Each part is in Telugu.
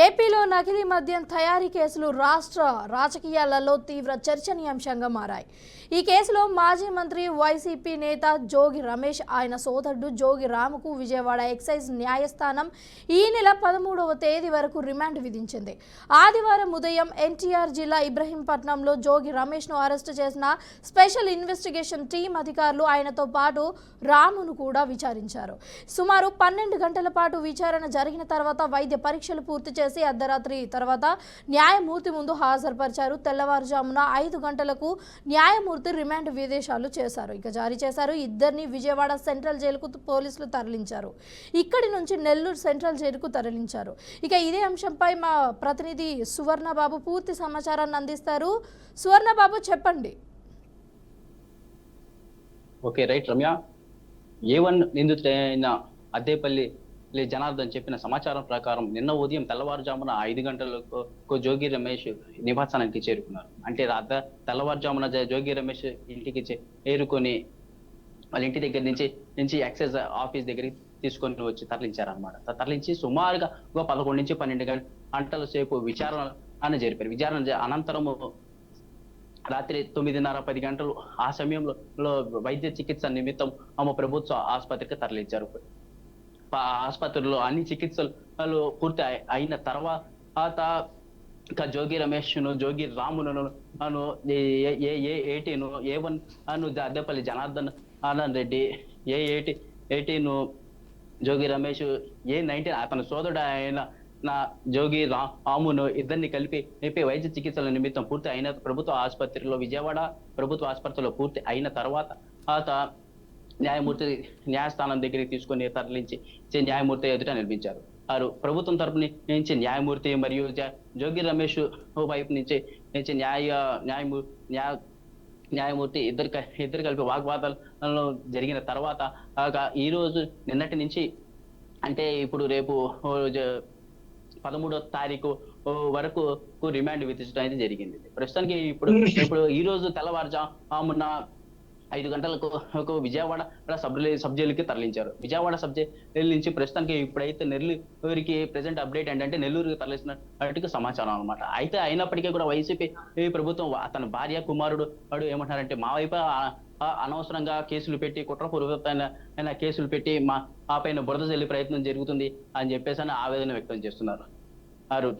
ఏపీలో నకిలీ మద్యం తయారీ కేసులు రాష్ట్ర రాజకీయాలలో తీవ్ర చర్చనీయాంశంగా మారాయి. ఈ కేసులో మాజీ మంత్రి వైసీపీ నేత జోగి రమేష్, ఆయన సోదరుడు జోగి రాముకు విజయవాడ ఎక్సైజ్ న్యాయస్థానం ఈ నెల 13వ తేదీ వరకు రిమాండ్ విధించింది. ఆదివారం ఉదయం ఎన్టీఆర్ జిల్లా ఇబ్రహీంపట్నంలో జోగి రమేష్ను అరెస్టు చేసిన స్పెషల్ ఇన్వెస్టిగేషన్ టీం అధికారులు ఆయనతో పాటు రామును కూడా విచారించారు. సుమారు 12 గంటల పాటు విచారణ జరిగిన తర్వాత వైద్య పరీక్షలు పూర్తి చేసి అర్ధరాత్రి తర్వాత న్యాయమూర్తి ముందు హాజరుపరిచారు. తెల్లవారుజామున 5 గంటలకు న్యాయమూర్తి రిమాండ్ ఆదేశాలు జారీ చేశారు. ఇద్దరిని విజయవాడ సెంట్రల్ జైలుకు పోలీసులు తరలించారు. ఇక్కడి నుంచి నెల్లూరు సెంట్రల్ జైలుకు తరలించారు. ఇక ఇదే అంశంపై మా ప్రతినిధి సువర్ణబాబు పూర్తి సమాచారాన్ని అందిస్తారు. సువర్ణబాబు, చెప్పండి. Okay, right Ramya. A1 నిందితుడైన అద్దేపల్లి జనార్దన్ చెప్పిన సమాచారం ప్రకారం నిన్న ఉదయం తెల్లవారుజామున 5 గంటలకు జోగి రమేష్ నివాసానికి చేరుకున్నారు. అంటే తెల్లవారుజామున జోగి రమేష్ ఇంటికి చేరుకొని వాళ్ళ ఇంటి దగ్గర నుంచి ఎక్సైజ్ ఆఫీస్ దగ్గరికి తీసుకొని వచ్చి తరలించారనమాట. తరలించి సుమారుగా 11 నుంచి 12 గంటల సేపు విచారణ జరిపారు. విచారణ అనంతరము రాత్రి 9:30-10 గంటలు ఆ సమయంలో వైద్య చికిత్స నిమిత్తం ప్రభుత్వ ఆసుపత్రికి తరలించారు. ఆసుపత్రిలో అన్ని చికిత్సలు పూర్తి అయిన తర్వాత జోగి రమేష్ ను, జోగి రామును, A18 A1 Addepalli Janardhan Reddy, A18 Jogi Ramesh, A19 అతని సోదరుడు అయిన జోగి రామును ఇద్దరిని కలిపి వైద్య చికిత్సల నిమిత్తం పూర్తి అయిన ప్రభుత్వ ఆసుపత్రిలో విజయవాడ ప్రభుత్వ ఆసుపత్రిలో పూర్తి అయిన తర్వాత న్యాయమూర్తి న్యాయస్థానం దగ్గరికి తీసుకొని తరలించి న్యాయమూర్తి ఎదుట నిలిపించారు. వారు ప్రభుత్వం తరపు నుంచి న్యాయమూర్తి మరియు జోగి రమేష్ వైపు నుంచి న్యాయమూర్తి ఇద్దరు కలిపి వాగ్వాదాలు జరిగిన తర్వాత ఈ రోజు నిన్నటి నుంచి, అంటే ఇప్పుడు రేపు 13వ తారీఖు వరకు రిమాండ్ విధించడం అయితే జరిగింది. ప్రస్తుతానికి ఇప్పుడు ఈ రోజు తెల్లవారుజామున 5 గంటలకు విజయవాడ సబ్ జైలుకి తరలించారు. విజయవాడ సబ్ జైలు నుంచి ప్రస్తుతానికి ఇప్పుడైతే నెల్లూరుకి ప్రెసెంట్ అప్డేట్ ఏంటంటే నెల్లూరుకి తరలిస్తున్నట్టుగా సమాచారం అనమాట. అయితే అయినప్పటికీ కూడా వైసీపీ ప్రభుత్వం అతని భార్య కుమారుడు ఏమంటారంటే, మా వైపు అనవసరంగా కేసులు పెట్టి, కుట్రపూర్వకమైన కేసులు పెట్టి మా పైన బురద జల్లి ప్రయత్నం జరుగుతుంది అని చెప్పేసి ఆవేదన వ్యక్తం చేస్తున్నారు.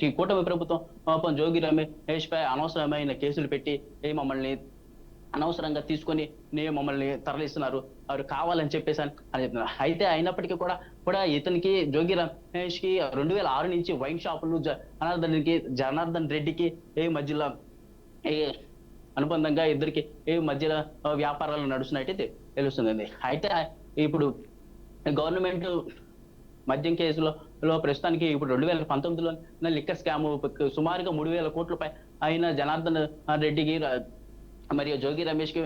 ఈ కూటమి ప్రభుత్వం జోగి రమేష్ పై అనవసరమైన కేసులు పెట్టి మమ్మల్ని అనవసరంగా తీసుకొని మమ్మల్ని తరలిస్తున్నారు, వారు కావాలని చెప్పేసి అని చెప్తున్నారు. అయితే అయినప్పటికీ కూడా ఇతనికి జోగి రమేష్ కి 2006 నుంచి వైన్ షాపులు జనార్దన్ రెడ్డికి మధ్యలో అనుబంధంగా ఇద్దరికి మధ్యలో వ్యాపారాలు నడుస్తున్నట్టయితే తెలుస్తుంది. అయితే ఇప్పుడు గవర్నమెంట్ మద్యం కేసులో ప్రస్తుతానికి ఇప్పుడు 2019లో లిక్కర్ స్కామ్ సుమారుగా 3,000 కోట్లపై అయిన జనార్దన్ రెడ్డికి మరియు జోగి రమేష్ కి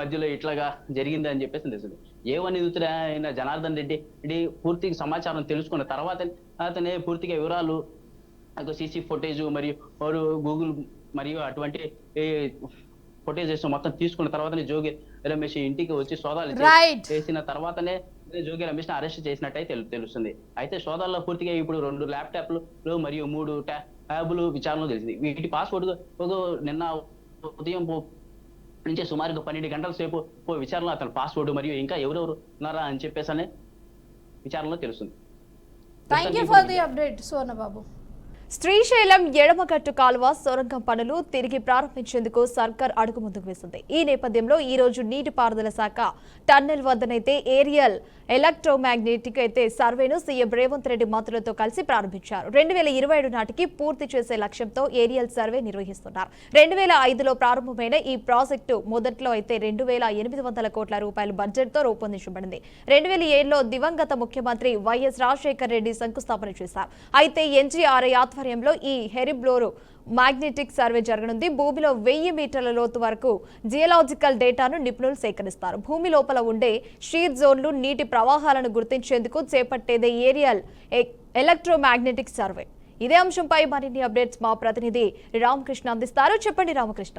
మధ్యలో ఇట్లాగా జరిగింది అని చెప్పేసి తెలుస్తుంది. A1 నిందితుడైన జనార్దన్ రెడ్డి పూర్తి సమాచారం తెలుసుకున్న తర్వాత అతనే పూర్తిగా వివరాలు సీసీ ఫుటేజ్ మరియు గూగుల్ మరియు అటువంటి ఫుటేజెస్ మొత్తం తీసుకున్న తర్వాతనే జోగి రమేష్ ఇంటికి వచ్చి సోదాలు చేసిన తర్వాతనే జోగి రమేష్ ని అరెస్ట్ చేసినట్టయితే తెలుస్తుంది. అయితే సోదాల్లో పూర్తిగా ఇప్పుడు 2 ల్యాప్టాప్లు మరియు 3 ట్యాబ్లు విచారణలో తెలిసింది. వీటి పాస్వర్డ్ నిన్న ఉదయం నుంచి సుమారుగా 12 గంటల సేపు విచారణలో అతని పాస్వర్డ్ మరియు ఇంకా ఎవరెవరు ఉన్నారా అని చెప్పేసి విచారణలో తెలుస్తుంది. Thank you for the update Suvarnababu. Srisailam ఎడమగట్టు కాలువ సొరంగం పనులు తిరిగి ప్రారంభించేందుకు సర్కార్ అడుగు ముందుకు వేసింది. ఈ నేపథ్యంలో ఈ రోజు నీటిపారుదల శాఖ టన్నెల్ వద్దనైతే ఏరియల్ ఎలక్ట్రోమాగ్నెటిక్ సర్వేను సీఎం రేవంత్ రెడ్డి మంత్రులతో కలిసి ప్రారంభించారు. 2027 నాటికి పూర్తి చేసే లక్ష్యంతో ఏరియల్ సర్వే నిర్వహిస్తున్నారు. 2005లో ప్రారంభమైన ఈ ప్రాజెక్టు మొదట్లో 2,800 కోట్ల రూపాయల బడ్జెట్తో రూపొందించబడింది. 2007లో దివంగత ముఖ్యమంత్రి వైఎస్ రాజశేఖర్ రెడ్డి శంకుస్థాపన చేశారు. అయితే ఎన్జీఆర్ఐ ఆధ్వర్యంలో ఈ హెరిబ్లోరు మ్యాగ్నెటిక్ సర్వే జరగనుంది. భూమిలో 1000 మీటర్ల లోతు వరకు జియోలాజికల్ డేటాను నిపుణులు సేకరిస్తారు. భూమి లోపల ఉండే షీర్ జోన్లు, నీటి ప్రవాహాలను గుర్తించేందుకు చేపట్టేదే ఏరియల్ ఎలక్ట్రోమాగ్నెటిక్ సర్వే. ఇదే అంశంపై మరిన్ని అప్డేట్స్ మా ప్రతినిధి రామకృష్ణ అందిస్తారు. చెప్పండి రామకృష్ణ.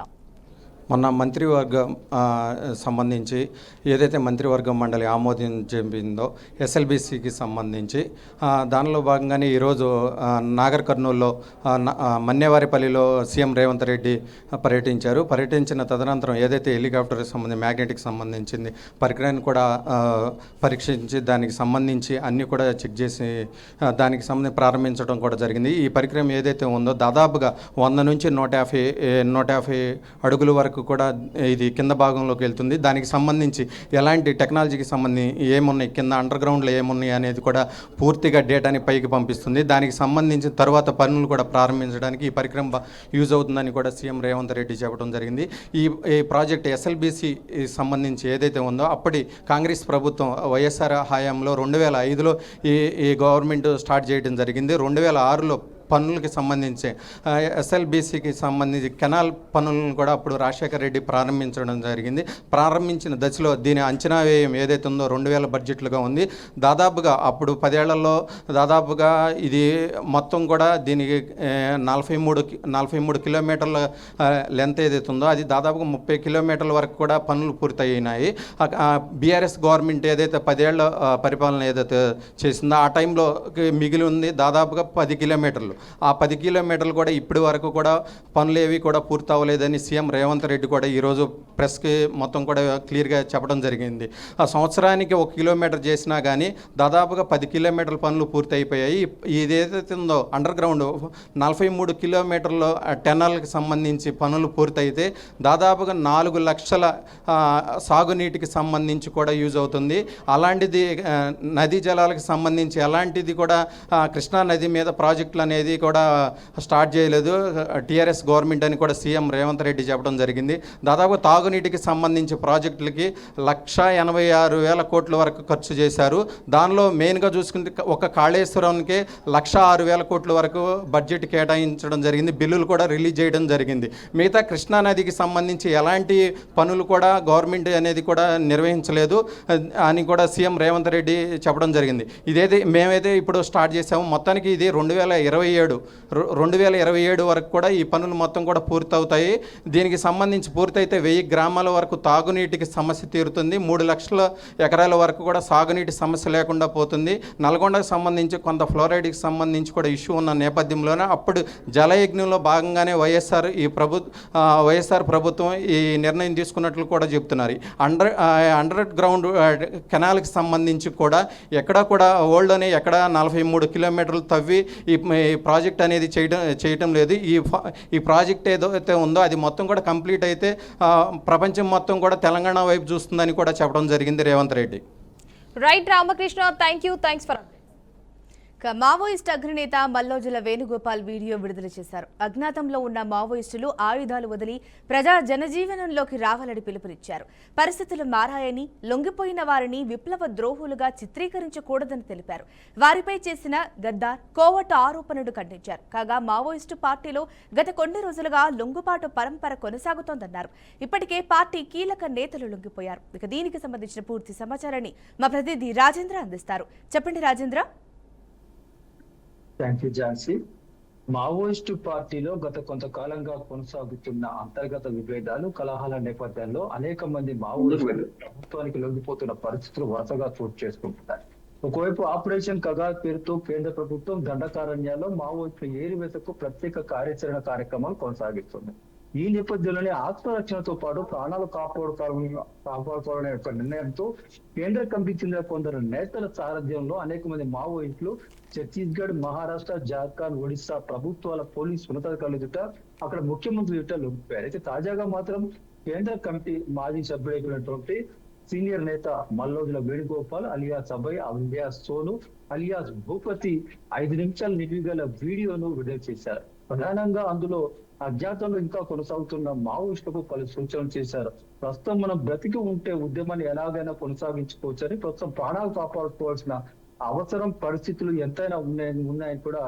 మొన్న మంత్రివర్గం సంబంధించి ఏదైతే మంత్రివర్గం మండలి ఆమోదించిందో ఎస్ఎల్బిసికి సంబంధించి దానిలో భాగంగానే ఈరోజు నాగర్ కర్నూలులో మన్నేవారిపల్లిలో సీఎం రేవంత్ రెడ్డి పర్యటించిన తదనంతరం ఏదైతే హెలికాప్టర్కి సంబంధించి మ్యాగ్నెటిక్ సంబంధించింది పరికరాన్ని కూడా పరీక్షించి దానికి సంబంధించి అన్నీ కూడా చెక్ చేసి దానికి సంబంధించి ప్రారంభించడం కూడా జరిగింది. ఈ పరికరం ఏదైతే ఉందో దాదాపుగా 100 నుంచి 150 అడుగుల వరకు కూడా ఇది కింద భాగంలోకి వెళ్తుంది. దానికి సంబంధించి ఎలాంటి టెక్నాలజీకి సంబంధించి ఏమున్నాయి, కింద అండర్ గ్రౌండ్లో ఏమున్నాయి అనేది కూడా పూర్తిగా డేటాని పైకి పంపిస్తుంది. దానికి సంబంధించి తర్వాత పనులు కూడా ప్రారంభించడానికి ఈ పరికరం యూజ్ అవుతుందని కూడా సీఎం రేవంత్ రెడ్డి చెప్పడం జరిగింది. ఈ ప్రాజెక్ట్ ఎస్ఎల్బిసి సంబంధించి ఏదైతే ఉందో అప్పటి కాంగ్రెస్ ప్రభుత్వం వైఎస్ఆర్ హయాంలో 2005లో ఈ గవర్నమెంట్ స్టార్ట్ చేయడం జరిగింది. 2006లో పనులకి సంబంధించి ఎస్ఎల్బిసికి సంబంధించి కెనాల్ పనులను కూడా అప్పుడు రాజశేఖర రెడ్డి ప్రారంభించడం జరిగింది. ప్రారంభించిన దశలో దీని అంచనా వ్యయం ఏదైతే ఉందో 2000 బడ్జెట్లుగా ఉంది. దాదాపుగా అప్పుడు 10 ఏళ్లలో దాదాపుగా ఇది మొత్తం కూడా దీనికి 43 కిలోమీటర్ల లెంత్ ఏదైతే ఉందో అది దాదాపుగా 30 కిలోమీటర్ల వరకు కూడా పనులు పూర్తయినాయి. బీఆర్ఎస్ గవర్నమెంట్ ఏదైతే 10 ఏళ్ల పరిపాలన ఏదైతే చేసిందో ఆ టైంలో మిగిలి ఉంది దాదాపుగా 10 కిలోమీటర్లు. ఆ 10 కిలోమీటర్లు కూడా ఇప్పటి వరకు కూడా పనులు ఏవి కూడా పూర్తి అవ్వలేదని సీఎం రేవంత్ రెడ్డి కూడా ఈరోజు ప్రెస్కి మొత్తం కూడా క్లియర్గా చెప్పడం జరిగింది. ఆ సంవత్సరానికి 1 కిలోమీటర్ చేసినా కానీ దాదాపుగా 10 కిలోమీటర్ల పనులు పూర్తి అయిపోయాయి. ఇదేదైతే ఉందో అండర్ గ్రౌండ్ 43 కిలోమీటర్ల టెన్నల్కి సంబంధించి పనులు పూర్తయితే దాదాపుగా 4 లక్షల సాగునీటికి సంబంధించి కూడా యూజ్ అవుతుంది. అలాంటిది నదీ జలాలకు సంబంధించి ఎలాంటిది కూడా కృష్ణా నది మీద ప్రాజెక్టులు అనేది కూడా స్టార్ట్ చేయలేదు టీఆర్ఎస్ గవర్నమెంట్ అని కూడా సీఎం రేవంత్ రెడ్డి చెప్పడం జరిగింది. దాదాపు తాగునీటికి సంబంధించి ప్రాజెక్టులకి 1,86,000 కోట్ల వరకు ఖర్చు చేశారు. దానిలో మెయిన్గా చూసుకుంటే ఒక కాళేశ్వరంకి 1,06,000 కోట్ల వరకు బడ్జెట్ కేటాయించడం జరిగింది. బిల్లులు కూడా రిలీజ్ చేయడం జరిగింది. మిగతా కృష్ణా నదికి సంబంధించి ఎలాంటి పనులు కూడా గవర్నమెంట్ అనేది కూడా నిర్వహించలేదు అని కూడా సీఎం రేవంత్ రెడ్డి చెప్పడం జరిగింది. మేమైతే ఇప్పుడు స్టార్ట్ చేసాము. మొత్తానికి ఇది 2027 వరకు కూడా ఈ పనులు మొత్తం కూడా పూర్తవుతాయి. దీనికి సంబంధించి పూర్తయితే 1000 గ్రామాల వరకు తాగునీటికి సమస్య తీరుతుంది. 3 లక్షల ఎకరాల వరకు కూడా సాగునీటి సమస్య లేకుండా పోతుంది. నల్గొండకు సంబంధించి కొంత ఫ్లోరైడ్కి సంబంధించి కూడా ఇష్యూ ఉన్న నేపథ్యంలోనే అప్పుడు జలయజ్ఞంలో భాగంగానే వైఎస్ఆర్ ప్రభుత్వం ఈ నిర్ణయం తీసుకున్నట్లు కూడా చెప్తున్నారు. అండర్ గ్రౌండ్ కెనాల్కి సంబంధించి కూడా ఎక్కడా కూడా ఓల్డ్ అని ఎక్కడ 43 కిలోమీటర్లు తవ్వి ఈ ప్రాజెక్ట్ అనేది చేయటం లేదు. ఈ ప్రాజెక్ట్ ఏదైతే ఉందో అది మొత్తం కూడా కంప్లీట్ అయితే ప్రపంచం మొత్తం కూడా తెలంగాణ వైపు చూస్తుందని కూడా చెప్పడం జరిగింది Revanth Reddy. Right Ramakrishna, thanks for Maoist అగ్రనేత మల్లోజుల వేణుగోపాల్ వీడియో విడుదల చేశారు. అజ్ఞాతంలో ఉన్న మావోయిస్టులు ఆయుధాలు వదిలి ప్రజా జనజీవనంలోకి రావాలని పిలుపునిచ్చారు. పరిస్థితులు మారాయని, లొంగిపోయిన వారిని విప్లవ ద్రోహులుగా చిత్రీకరించకూడదని తెలిపారు. వారిపై చేసిన గద్దార్, కోవట్ ఆరోపణలు ఖండించారు. కాగా మావోయిస్టు పార్టీలో గత కొన్ని రోజులుగా లొంగుబాటు పరంపర కొనసాగుతోందన్నారు. ఇప్పటికే పార్టీ కీలక నేతలు లొంగిపోయారు. ఇక దీనికి సంబంధించిన పూర్తి సమాచారాన్ని మా ప్రతినిధి రాజేంద్ర అందిస్తారు. చెప్పండి Rajendra. Thank you Jhansi. Maoist పార్టీలో గత కొంతకాలంగా కొనసాగుతున్న అంతర్గత విభేదాలు, కలహాల నేపథ్యంలో అనేక మంది మావోయిస్టులు ప్రభుత్వానికి లొంగిపోతున్న పరిస్థితులు వరుసగా చోటు చేసుకుంటున్నారు. ఒకవైపు ఆపరేషన్ కగార్ పేరుతో కేంద్ర ప్రభుత్వం దండకారణ్యాల్లో మావోయిస్టుల ఏరివేతకు ప్రత్యేక కార్యాచరణ కార్యక్రమాలు కొనసాగిస్తుంది. ఈ నేపథ్యంలోనే ఆత్మరక్షణతో పాటు ప్రాణాలు కాపాడుకోవాలనే ఒక నిర్ణయంతో కేంద్ర కమిటీ చెందిన కొందరు నేతల సారథ్యంలో అనేక మంది మావోయిస్టులు ఛత్తీస్గఢ్, మహారాష్ట్ర, జార్ఖండ్, ఒడిశా ప్రభుత్వాల పోలీసు ఉన్నతాధికారులు ఎదుట, అక్కడ ముఖ్యమంత్రి ఎదుట లొంగిపోయారు. అయితే తాజాగా మాత్రం కేంద్ర కమిటీ మాజీ సభ్యుడైనటువంటి సీనియర్ నేత Mallojula Venugopal alias Abhay alias Sonu alias Bhupathi 5 నిమిషాల నిడివిగల వీడియోను విడుదల చేశారు. ప్రధానంగా అందులో అజ్ఞాతంలో ఇంకా కొనసాగుతున్న మావోయిస్టులకు పలు సూచనలు చేశారు. ప్రస్తుతం మనం బ్రతికి ఉంటే ఉద్యమాన్ని ఎలాగైనా కొనసాగించుకోవచ్చని, ప్రస్తుతం ప్రాణాలు కాపాడుకోవాల్సిన అవసరం, పరిస్థితులు ఎంతైనా ఉన్నాయని కూడా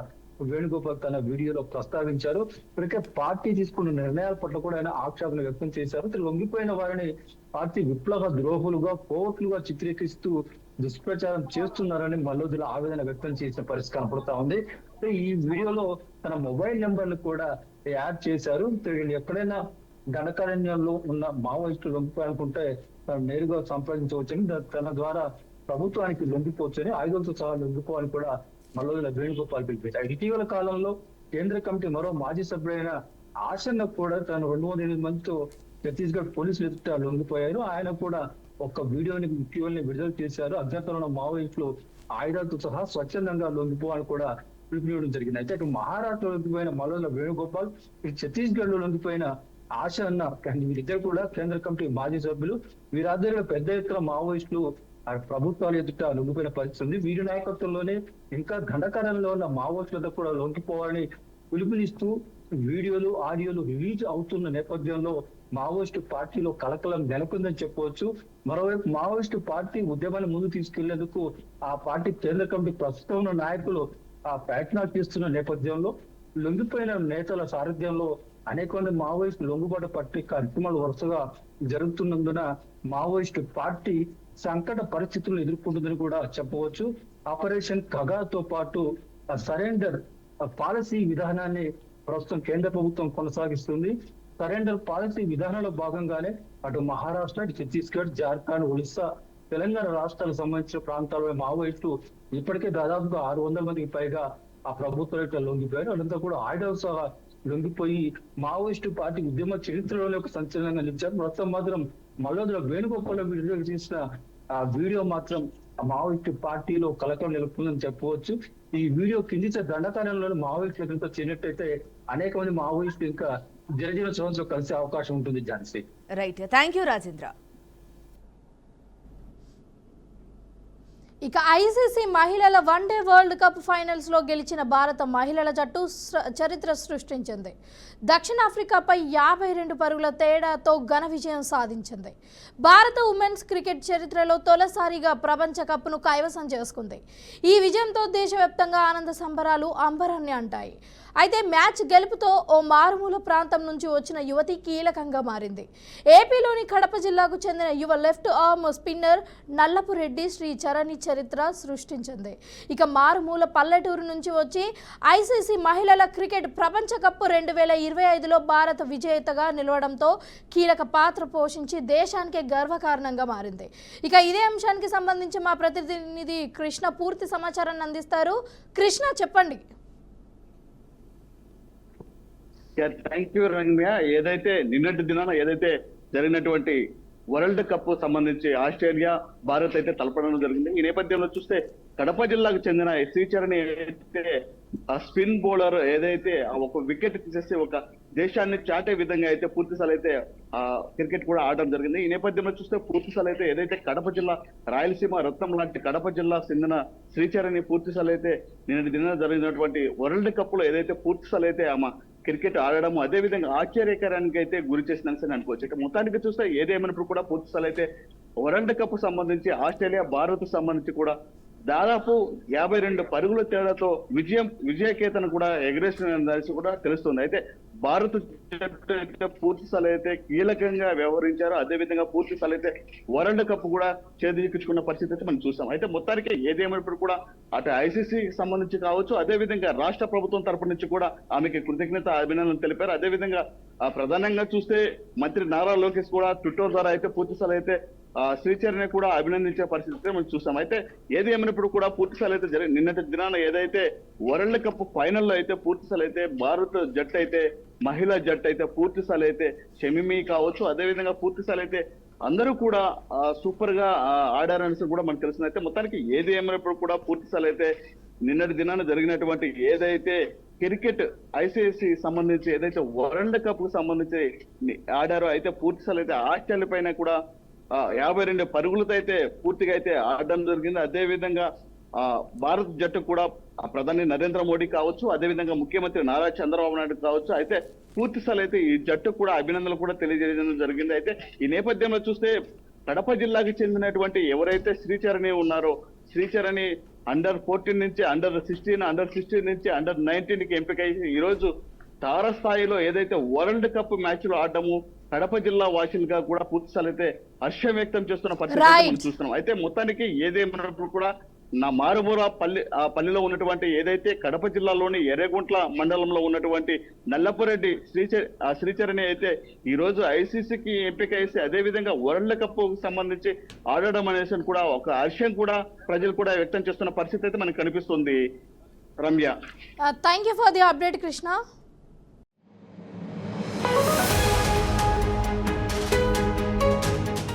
వేణుగోపాల్ తన వీడియోలో ప్రస్తావించారు. ఇప్పటికే పార్టీ తీసుకున్న నిర్ణయాల పట్ల కూడా ఆయన ఆక్షేపణ వ్యక్తం చేశారు. లొంగిపోయిన వారిని పార్టీ విప్లవ ద్రోహులుగా, కోవట్లుగా చిత్రీకరిస్తూ దుష్ప్రచారం చేస్తున్నారని మల్లోజుల ఆవేదన వ్యక్తం చేసిన పరిస్థితి కనపడతా ఉంది. ఈ వీడియోలో తన మొబైల్ నెంబర్లు కూడా యాడ్ చేశారు. ఎక్కడైనా ఘనకారణ్యంలో ఉన్న మావోయిస్టులు లొంగిపోయాలనుకుంటే తను నేరుగా సంప్రదించవచ్చని తన ద్వారా ప్రభుత్వానికి లొంగిపోవచ్చని ఆయుధాలతో సహా లొంగిపోవాలని కూడా మల్లొల్లుల వేణుగోపాల్ పిలిపించారు. ఇటీవల కాలంలో కేంద్ర కమిటీ మరో మాజీ సభ్యుడైన ఆశన్న కూడా తను 208 మందితో ఛత్తీస్గఢ్ పోలీసులు ఎదుట లొంగిపోయారు. ఆయన కూడా ఒక వీడియోని ఇటీవలనే విడుదల చేశారు. అజ్ఞాతంలో ఉన్న మావోయిస్టులు ఆయుధాలతో సహా స్వచ్ఛందంగా లొంగిపోవాలని కూడా పిలుపునివ్వడం జరిగింది. అయితే ఇటు మహారాష్ట్రలో లొంగిపోయిన మల్లొల్లుల వేణుగోపాల్, ఇటు ఛత్తీస్గఢ్ లో లొంగిపోయిన ఆశ అన్న వీరిద్దరు కూడా కేంద్ర కమిటీ మాజీ సభ్యులు. వీరాధ్వర్యంలో పెద్ద ఎత్తున మావోయిస్టులు ప్రభుత్వాల ఎదుట లొంగిపోయిన పరిస్థితి ఉంది. వీరి నాయకత్వంలోనే ఇంకా దండకారంలో ఉన్న మావోయిస్టులతో కూడా లొంగిపోవాలని పిలుపునిస్తూ వీడియోలు ఆడియోలు రిలీజ్ అవుతున్న నేపథ్యంలో మావోయిస్టు పార్టీలో కలకలం నెలకొందని చెప్పవచ్చు. మరోవైపు మావోయిస్టు పార్టీ ఉద్యమాన్ని ముందుకు తీసుకెళ్లేందుకు ఆ పార్టీ కేంద్ర కమిటీ ప్రస్తుతం ఉన్న నాయకులు ఆ ప్రయత్నాలు చేస్తున్న నేపథ్యంలో లొంగిపోయిన నేతల సారథ్యంలో అనేక మంది మావోయిస్టు లొంగుబాటు పట్టి కార్యక్రమాలు వరుసగా జరుగుతున్నందున మావోయిస్టు పార్టీ సంకట పరిస్థితులను ఎదుర్కొంటుందని కూడా చెప్పవచ్చు. ఆపరేషన్ ఖగాతో పాటు సరెండర్ పాలసీ విధానాన్ని ప్రస్తుతం కేంద్ర ప్రభుత్వం కొనసాగిస్తుంది. సరెండర్ పాలసీ విధానంలో భాగంగానే అటు మహారాష్ట్ర, ఇటు ఛత్తీస్గఢ్, జార్ఖండ్, ఒడిస్సా, తెలంగాణ రాష్ట్రాలకు సంబంధించిన ప్రాంతాల్లో మావోయిస్టులు ఇప్పటికే దాదాపుగా 600 మందికి పైగా ఆ ప్రభుత్వం లొంగిపోయారు. అదంతా కూడా ఆయుధాలు సహా లొంగిపోయి మావోయిస్టు పార్టీ ఉద్యమ చరిత్రలోనే ఒక సంచలనంగా నిలిచారు. ప్రస్తుతం మాత్రం మల్లొల్లుల వేణుగోపాల్ విడుదల చేసిన ఆ వీడియో మాత్రం ఆ మావోయిస్టు పార్టీలో కలకలం నెలకొందని చెప్పవచ్చు. ఈ వీడియో కింది దండకారంలో మావోయిస్టులు ఎంతో చేరినట్టయితే అనేక మంది మావోయిస్టులు ఇంకా జనజీవన సంవత్సరం కలిసే అవకాశం ఉంటుంది. Jhansi. Right, thank you Rajendra. ఇక ఐసీసీ మహిళల వన్డే వరల్డ్ కప్ ఫైనల్స్లో గెలిచిన భారత మహిళల జట్టు చరిత్ర సృష్టించింది. దక్షిణాఫ్రికాపై 52 పరుగుల తేడాతో ఘన విజయం సాధించింది. భారత ఉమెన్స్ క్రికెట్ చరిత్రలో తొలిసారిగా ప్రపంచ కప్ను కైవసం చేసుకుంది. ఈ విజయంతో దేశవ్యాప్తంగా ఆనంద సంబరాలు అంబరాన్ని అంటాయి. అయితే మ్యాచ్ గెలుపుతో ఓ మారుమూల ప్రాంతం నుంచి వచ్చిన యువతి కీలకంగా మారింది. ఏపీలోని కడప జిల్లాకు చెందిన యువ left arm spinner Nallapureddy Shree Charani చరిత్ర సృష్టించింది. ఇక మారుమూల పల్లెటూరు నుంచి వచ్చి ఐసీసీ మహిళల క్రికెట్ ప్రపంచ కప్ 2025లో భారత విజేతగా నిలవడంతో కీలక పాత్ర పోషించి దేశానికే గర్వకారణంగా మారింది. ఇక ఇదే అంశానికి సంబంధించి మా ప్రతినిధి కృష్ణ పూర్తి సమాచారాన్ని అందిస్తారు. కృష్ణ, చెప్పండి. థ్యాంక్ యూ రంగ్య. ఏదైతే నిన్నటి దినాన ఏదైతే జరిగినటువంటి వరల్డ్ కప్ సంబంధించి ఆస్ట్రేలియా, భారత్ అయితే తలపడం జరిగింది. ఈ నేపథ్యంలో చూస్తే కడప జిల్లాకు చెందిన శ్రీచరణి ఏదైతే స్పిన్ బౌలర్ ఏదైతే ఒక వికెట్ తీసేసి ఒక దేశాన్ని చాటే విధంగా అయితే పూర్తిసార్లు అయితే క్రికెట్ కూడా ఆడడం జరిగింది. ఈ నేపథ్యంలో చూస్తే పూర్తిసార్లు అయితే ఏదైతే కడప జిల్లా రాయలసీమ రత్నం లాంటి కడప జిల్లా చెందిన శ్రీచరణి పూర్తిసార్లు అయితే నిన్నటి దిన జరిగినటువంటి వరల్డ్ కప్ లో ఏదైతే పూర్తిసార్లు అయితే ఆమె క్రికెట్ ఆడడం అదే విధంగా ఆశ్చర్యకరానికి అయితే గురి చేసిందని అనుకోవచ్చు. మొత్తానికి చూస్తే ఏదేమైనప్పుడు కూడా పూర్తిసార్లు అయితే వరల్డ్ కప్ సంబంధించి ఆస్ట్రేలియా, భారత్ సంబంధించి కూడా దాదాపు 52 పరుగుల తేడాతో విజయకేతను కూడా ఎగరేసిన కూడా తెలుస్తుంది. అయితే భారత్ పూర్తిసార్లు అయితే కీలకంగా వ్యవహరించారు. అదేవిధంగా పూర్తిసార్లు అయితే వరల్డ్ కప్ కూడా చేదిక్కించుకున్న పరిస్థితి అయితే మనం చూసాం. అయితే మొత్తానికి ఏదేమైనప్పుడు కూడా అటు ఐసీసీ సంబంధించి కావచ్చు, అదేవిధంగా రాష్ట్ర ప్రభుత్వం తరపు నుంచి కూడా ఆమెకి కృతజ్ఞత అభినందనలు తెలిపారు. అదేవిధంగా ప్రధానంగా చూస్తే మంత్రి నారా లోకేష్ కూడా ట్విట్టర్ ద్వారా అయితే పూర్తిసార్లు అయితే శ్రీచరణి కూడా అభినందించే పరిస్థితి మనం చూసాం. అయితే ఏది ఏమైనప్పుడు కూడా పూర్తిసార్లు అయితే నిన్నటి దినాన ఏదైతే వరల్డ్ కప్ ఫైనల్లో అయితే పూర్తిసార్లు అయితే భారత్ జట్టు అయితే మహిళా జట్టు అయితే పూర్తిసార్లు అయితే షమిమి కావచ్చు, అదేవిధంగా పూర్తిసార్లు అయితే అందరూ కూడా సూపర్ గా ఆడారని కూడా మనకు తెలిసింది. అయితే మొత్తానికి ఏది ఏమైనప్పుడు కూడా పూర్తిసార్లు అయితే నిన్నటి దినాన జరిగినటువంటి ఏదైతే క్రికెట్ ఐసీసీ సంబంధించి ఏదైతే వరల్డ్ కప్ కు సంబంధించి ఆడారో అయితే పూర్తిసార్లు అయితే ఆస్ట్రేలియా పైన కూడా 52 పరుగులతో అయితే పూర్తిగా అయితే ఆడడం జరిగింది. అదే విధంగా భారత జట్టు కూడా ప్రధాని నరేంద్ర మోడీ కావచ్చు, అదేవిధంగా ముఖ్యమంత్రి నారా చంద్రబాబు నాయుడు కావచ్చు, అయితే పూర్తిసార్లు అయితే ఈ జట్టు కూడా అభినందనలు కూడా తెలియజేయడం జరిగింది. అయితే ఈ నేపథ్యంలో చూస్తే కడప జిల్లాకి చెందినటువంటి ఎవరైతే శ్రీచరణి ఉన్నారో, శ్రీచరణి అండర్-14 నుంచి అండర్-16, అండర్-16 నుంచి అండర్-19 కి ఎంపిక అయ్యి ఈ రోజు తారస్థాయిలో ఏదైతే వరల్డ్ కప్ మ్యాచ్ లో ఆడడము కడప జిల్లా వాసులుగా కూడా పూర్తిసార్లు అయితే హర్షం వ్యక్తం చేస్తున్న పరిస్థితి మనం చూస్తున్నాం. అయితే మొత్తానికి ఏదేమైనప్పుడు కూడా మారుమూల పల్లిలో ఉన్నటువంటి ఏదైతే కడప జిల్లాలోని ఎర్రగుంట్ల మండలంలో ఉన్నటువంటి నల్లపురెడ్డి శ్రీచరణి అయితే ఈ రోజు ఐసీసీకి ఎంపిక చేసి అదే విధంగా వరల్డ్ కప్ సంబంధించి ఆడడం అనేసి కూడా ఒక హర్షం కూడా ప్రజలు కూడా వ్యక్తం చేస్తున్న పరిస్థితి అయితే మనకు కనిపిస్తుంది Ramya. Thank you for the update Krishna.